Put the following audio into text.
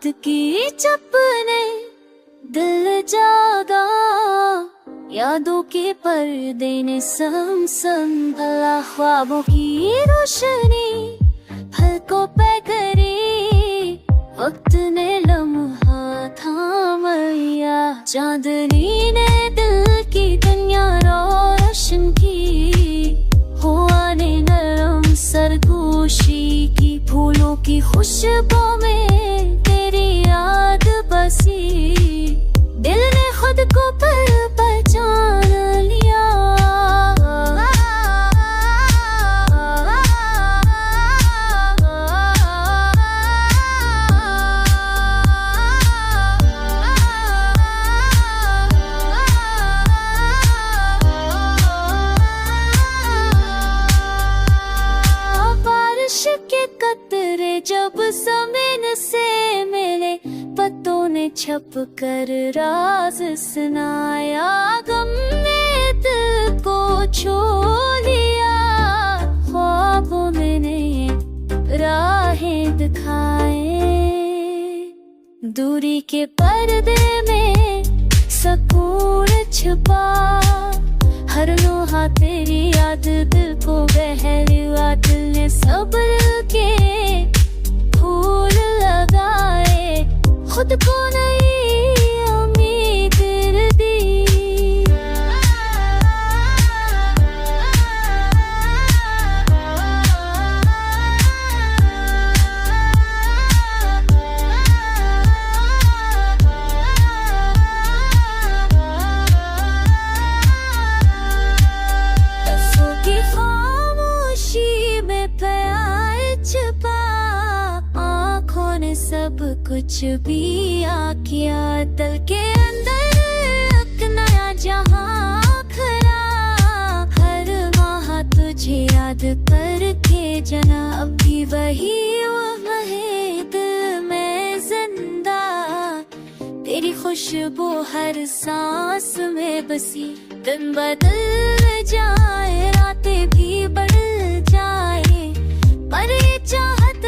की चपने दिल जागा, यादों के पर्दे ने संभला, ख्वाबों की रोशनी पलकों पे करी, वक्त ने लम्हा थाम लिया। चांदनी ने दिल की दुनिया रोशन की, हुआ ने नरम सरगोशी की, फूलों की खुशबू में तेरी याद बसी, दिल ने खुद को पहचान लिया। बारिश के कतरे जब जमीन से मिले, पत्तों ने छप कर राज सुनाया, गम ने दिल को छू लिया, ख्वाबों में नए राहें दिखाए। दूरी के पर्दे में सुकून छुपा, हर लोहा तेरी याद दिल को बहलवा, दिल ने सब्र के फूल लगाए, खुद को नई उम्मीद दी। बरसों की खामोशी में प्यार छुपा, आँखों ने सब कुछ पिया किया, दिल के अंदर एक नया जहां खड़ा, हर माह तुझे याद करके जना, अब भी वही वही दिल में जिंदा, तेरी खुशबू हर सांस में बसी। दिन बदल जाए, रातें भी बढ़ जाए, पर ये चाहत